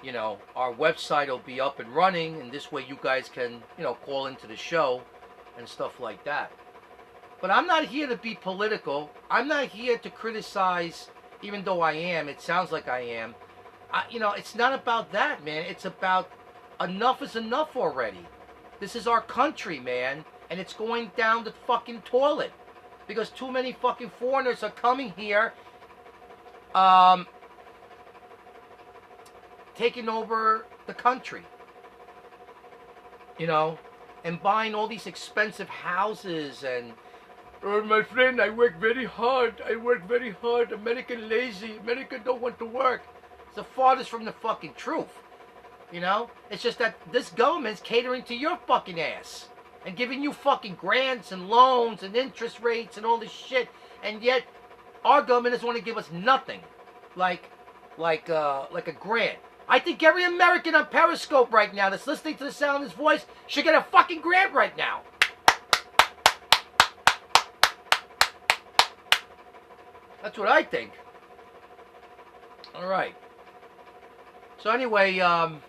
you know, our website will be up and running, and this way you guys can, you know, call into the show and stuff like that. But I'm not here to be political. I'm not here to criticize, even though I am. It sounds like I am. You know, it's not about that, man. It's about enough is enough already. This is our country, man, and it's going down the fucking toilet because too many fucking foreigners are coming here, taking over the country, you know, and buying all these expensive houses and, oh, my friend, I work very hard. American lazy. American don't want to work. It's the farthest from the fucking truth. You know? It's just that this government's catering to your fucking ass. And giving you fucking grants and loans and interest rates and all this shit. And yet, our government doesn't want to give us nothing. Like a grant. I think every American on Periscope right now that's listening to the sound of his voice should get a fucking grant right now. That's what I think. All right. So anyway, what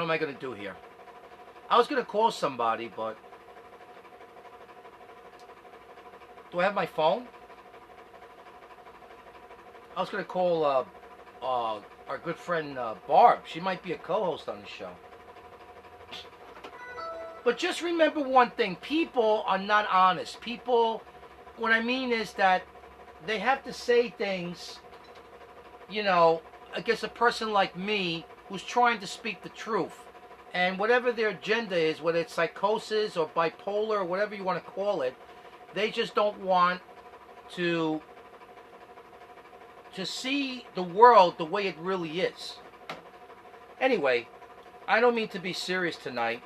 am I going to do here? I was going to call somebody, but... Do I have my phone? I was going to call our good friend Barb. She might be a co-host on the show. But just remember one thing. People are not honest. People, what I mean is that they have to say things, you know, against a person like me who's trying to speak the truth. And whatever their agenda is, whether it's psychosis or bipolar or whatever you want to call it, they just don't want to see the world the way it really is. Anyway, I don't mean to be serious tonight,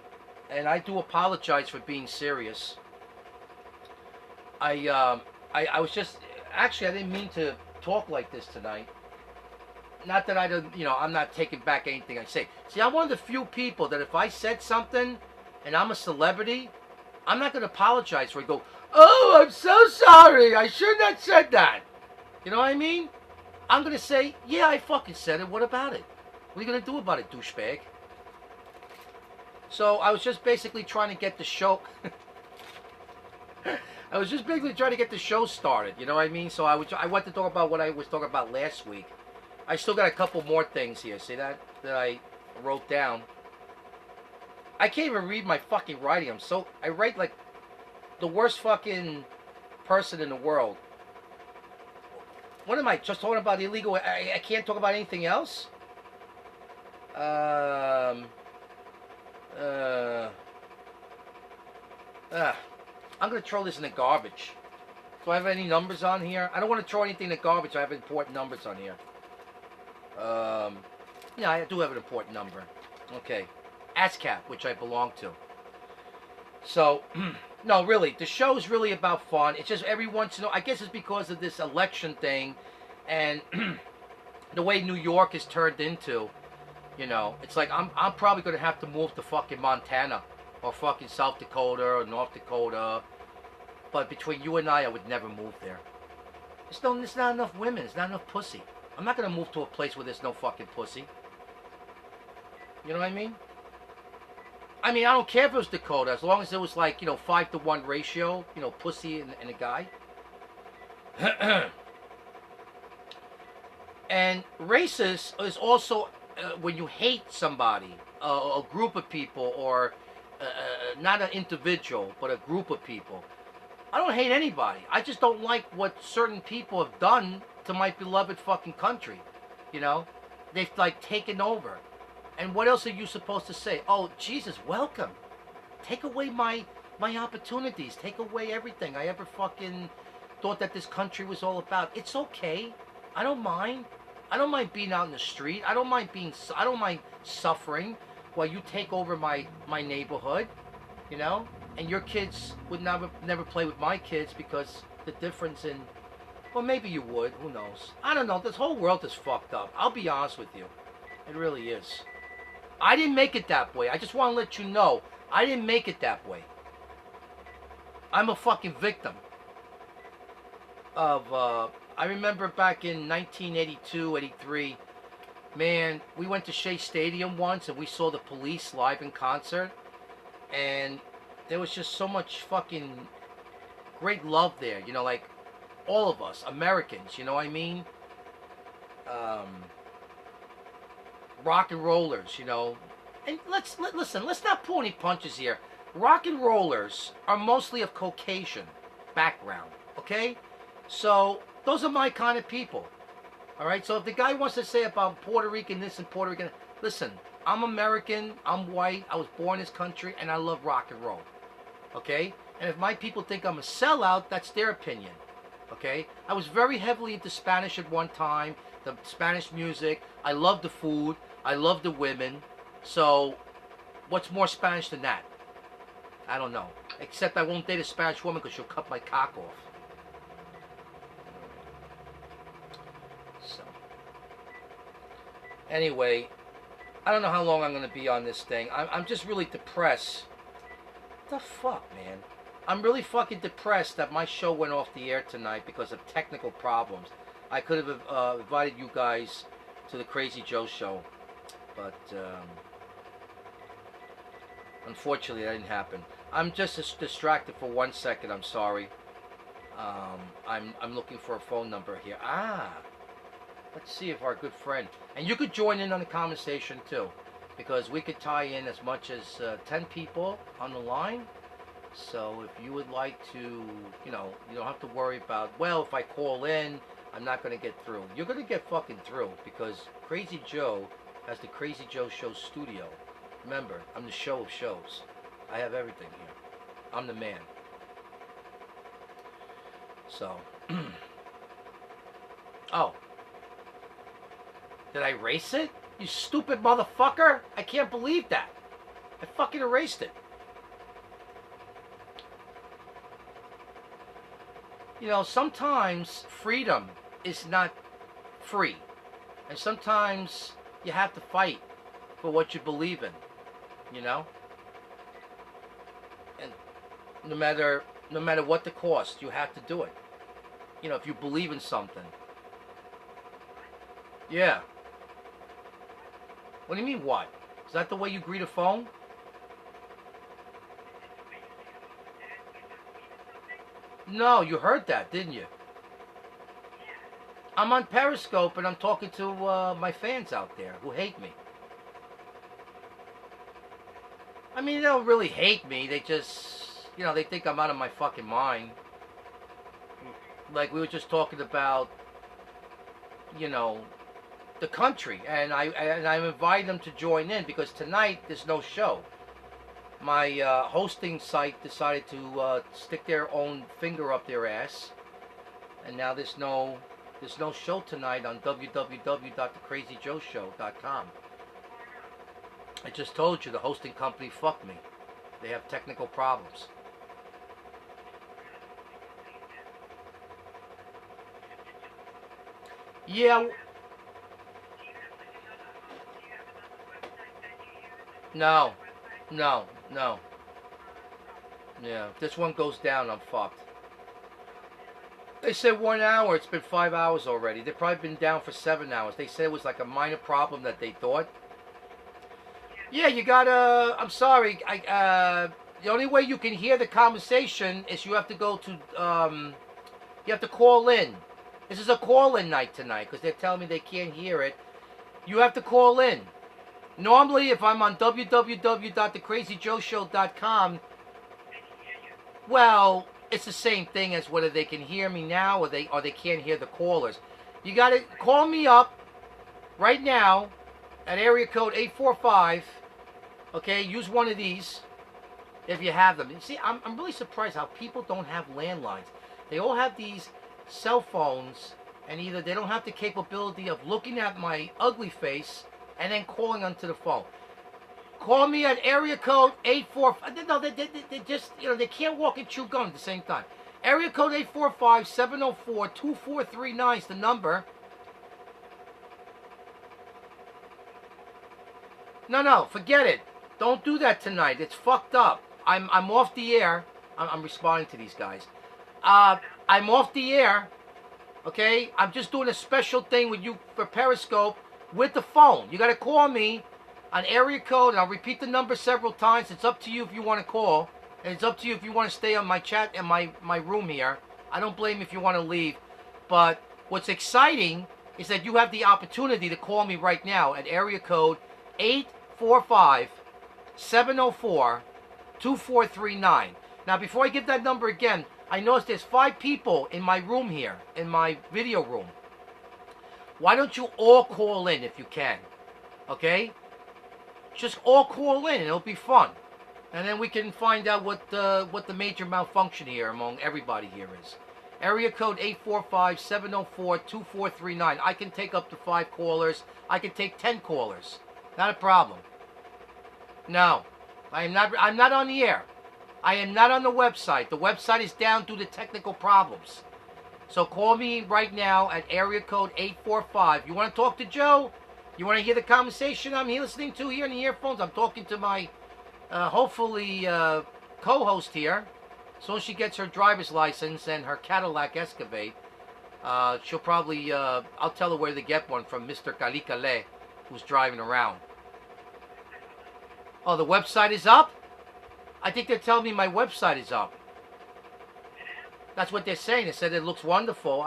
and I do apologize for being serious. I was just... Actually, I didn't mean to talk like this tonight. Not that I don't, you know, I'm not taking back anything I say. See, I'm one of the few people that if I said something and I'm a celebrity, I'm not going to apologize for it. Go, oh, I'm so sorry. I shouldn't have said that. You know what I mean? I'm going to say, yeah, I fucking said it. What about it? What are you going to do about it, douchebag? So I was just basically trying to get the show... I was just basically trying to get the show started. You know what I mean? So I want to talk about what I was talking about last week. I still got a couple more things here. See that I wrote down. I can't even read my fucking writing. I write like the worst fucking person in the world. What am I just talking about? Illegal? I can't talk about anything else. I'm gonna throw this in the garbage. Do I have any numbers on here? I don't want to throw anything in the garbage. I have important numbers on here. Yeah, I do have an important number. Okay. ASCAP, which I belong to. So, no, really, the show is really about fun. It's just every once in a while, I guess it's because of this election thing and the way New York is turned into, you know, it's like I'm probably going to have to move to fucking Montana or fucking South Dakota or North Dakota. But between you and I would never move there. There's not enough women. There's not enough pussy. I'm not going to move to a place where there's no fucking pussy. You know what I mean? I mean, I don't care if it was Dakota, as long as it was like, you know, 5-to-1 ratio, you know, pussy and a guy. And racist is also when you hate somebody, a group of people, or not an individual, but a group of people. I don't hate anybody. I just don't like what certain people have done to my beloved fucking country. You know? They've, like, taken over. And what else are you supposed to say? Oh, Jesus, welcome. Take away my opportunities. Take away everything I ever fucking thought that this country was all about. It's okay. I don't mind. I don't mind being out in the street. I don't mind suffering while you take over my neighborhood, you know? And your kids would never play with my kids because the difference in... Well, maybe you would. Who knows? I don't know. This whole world is fucked up. I'll be honest with you. It really is. I didn't make it that way. I just want to let you know. I didn't make it that way. I'm a fucking victim of... I remember back in 1982, 83, man, we went to Shea Stadium once and we saw the Police live in concert. And there was just so much fucking great love there. You know, like, all of us, Americans, you know what I mean? Rock and rollers, you know. And listen, let's not pull any punches here. Rock and rollers are mostly of Caucasian background, okay? So, those are my kind of people. Alright, so if the guy wants to say about Puerto Rican this and Puerto Rican... Listen, I'm American, I'm white, I was born in this country, and I love rock and roll. Okay? And if my people think I'm a sellout, that's their opinion. Okay? I was very heavily into Spanish at one time, the Spanish music. I love the food. I love the women. So, what's more Spanish than that? I don't know. Except I won't date a Spanish woman because she'll cut my cock off. So, anyway, I don't know how long I'm going to be on this thing. I'm just really depressed. What the fuck, man? I'm really fucking depressed that my show went off the air tonight because of technical problems. I could have invited you guys to the Crazy Joe show, but Unfortunately, that didn't happen. I'm just distracted for 1 second. I'm sorry. I'm looking for a phone number here. Let's see if our good friend, and you could join in on the conversation too, because we could tie in as much as 10 people on the line. So if you would like to, you don't have to worry about, well, if I call in, I'm not going to get through. You're going to get fucking through, because Crazy Joe has the Crazy Joe Show studio. Remember, I'm the show of shows. I have everything here. I'm the man. So, oh. Did I erase it? You stupid motherfucker! I can't believe that. I fucking erased it. Sometimes freedom is not free. And sometimes you have to fight for what you believe in. And no matter what the cost, you have to do it. If you believe in something. Yeah. What do you mean, what? Is that the way you greet a phone? No, you heard that, didn't you? I'm on Periscope and I'm talking to my fans out there who hate me. I mean, they don't really hate me. They just, they think I'm out of my fucking mind. Like we were just talking about, the country, and I'm inviting them to join in because tonight there's no show. My hosting site decided to stick their own finger up their ass, and now there's no show tonight on www.thecrazyjoeshow.com. I just told you the hosting company fucked me. They have technical problems. Yeah. No. No. Yeah. If this one goes down, I'm fucked. They said 1 hour. It's been 5 hours already. They've probably been down for 7 hours. They said it was like a minor problem that they thought. Yeah, you gotta. I'm sorry. The only way you can hear the conversation is you have to go to. You have to call in. This is a call-in night tonight because they're telling me they can't hear it. You have to call in. Normally, if I'm on www.thecrazyjoeshow.com, well, it's the same thing as whether they can hear me now or they can't hear the callers. You got to call me up right now at area code 845. Okay, use one of these if you have them. You see, I'm really surprised how people don't have landlines. They all have these cell phones, and either they don't have the capability of looking at my ugly face and then calling onto the phone. Call me at area code 845. No, they just, they can't walk and chew gum at the same time. Area code 845-704-2439 is the number. No, forget it. Don't do that tonight. It's fucked up. I'm off the air. I'm responding to these guys. I'm off the air. Okay? I'm just doing a special thing with you for Periscope with the phone. You got to call me on area code, and I'll repeat the number several times. It's up to you if you want to call, and it's up to you if you want to stay on my chat in my room here. I don't blame you if you want to leave. But what's exciting is that you have the opportunity to call me right now at area code 845-704-2439. Now, before I give that number again, I noticed there's 5 people in my room here, in my video room. Why don't you all call in if you can? Okay? Just all call in and it'll be fun. And then we can find out what the major malfunction here among everybody here is. Area code 845-704-2439. I can take up to 5 callers. I can take 10 callers. Not a problem. No. I'm not on the air. I am not on the website. The website is down due to technical problems. So call me right now at area code 845. You want to talk to Joe? You want to hear the conversation I'm listening to here in the earphones? I'm talking to my, hopefully, co-host here. As soon as she gets her driver's license and her Cadillac Escalade, she'll probably, I'll tell her where to get one from Mr. Calicale, who's driving around. Oh, the website is up? I think they're telling me my website is up. That's what they're saying. They said it looks wonderful.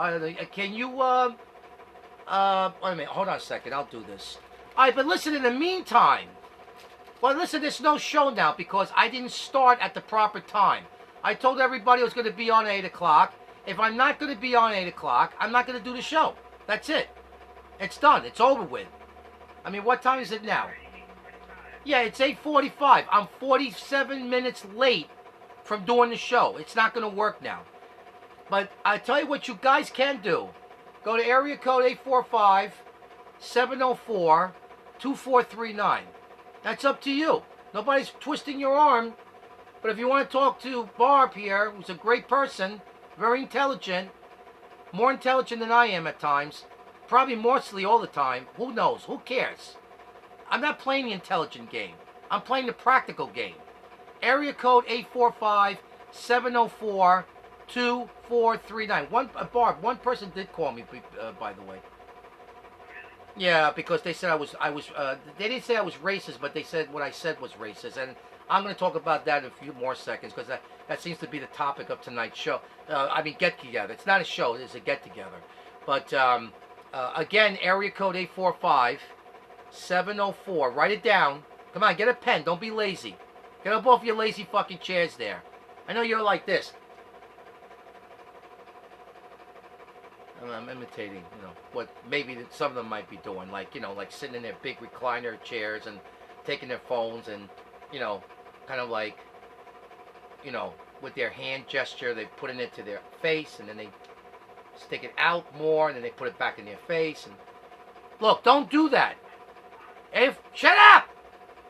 Can you, wait a minute. Hold on a second. I'll do this. All right, but listen, in the meantime, well, listen, there's no show now because I didn't start at the proper time. I told everybody I was going to be on 8 o'clock. If I'm not going to be on 8 o'clock, I'm not going to do the show. That's it. It's done. It's over with. I mean, what time is it now? Yeah, it's 8:45. I'm 47 minutes late from doing the show. It's not going to work now. But I tell you what you guys can do. Go to area code 845-704-2439. That's up to you. Nobody's twisting your arm. But if you want to talk to Barb here, who's a great person, very intelligent, more intelligent than I am at times, probably mostly all the time, who knows? Who cares? I'm not playing the intelligent game. I'm playing the practical game. Area code 845-704-2439. Barb, one person did call me, by the way. Yeah, because they said I was. They didn't say I was racist, but they said what I said was racist, and I'm going to talk about that in a few more seconds because that seems to be the topic of tonight's show. I mean, get together. It's not a show; it's a get together. But again, area code 845-704. Write it down. Come on, get a pen. Don't be lazy. Get up off your lazy fucking chairs there. I know you're like this. I'm imitating, what maybe some of them might be doing, like sitting in their big recliner chairs and taking their phones and, kind of like, with their hand gesture, they put it into their face and then they stick it out more and then they put it back in their face. And look, don't do that. Shut up!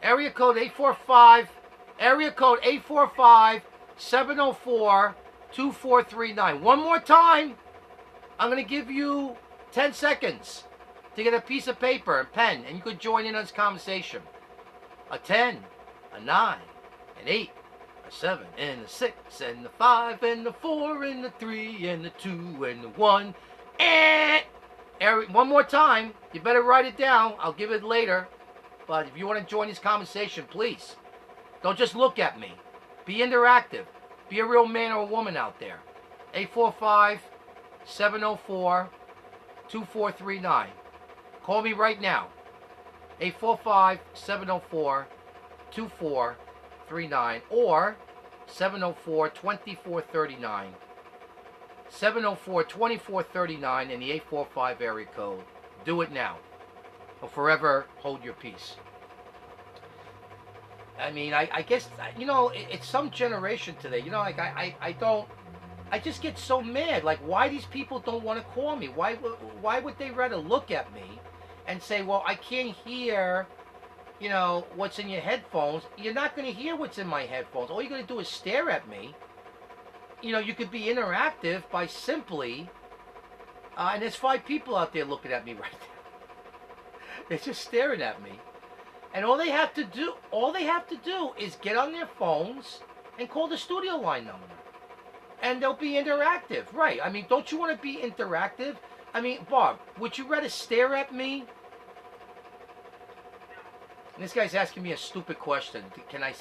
Area code 845-704-2439. One more time. I'm going to give you 10 seconds to get a piece of paper and pen, and you could join in on this conversation. A 10, a 9, an 8, a 7, and a 6, and a 5, and a 4, and a 3, and a 2, and a 1. And one more time. You better write it down. I'll give it later. But if you want to join this conversation, please. Don't just look at me. Be interactive. Be a real man or a woman out there. 845-704-2439. Call me right now. 845-704-2439 or 704-2439. 704-2439 in the 845 area code. Do it now. Or forever hold your peace. I mean, I guess, it's some generation today. I just get so mad. Like, why these people don't want to call me? Why would they rather look at me and say, well, I can't hear, what's in your headphones. You're not going to hear what's in my headphones. All you're going to do is stare at me. You could be interactive by simply, and there's 5 people out there looking at me right now. They're just staring at me. And all they have to do is get on their phones and call the studio line number. And they'll be interactive, right? I mean, don't you want to be interactive? I mean, Barb, would you rather stare at me? And this guy's asking me a stupid question. Can I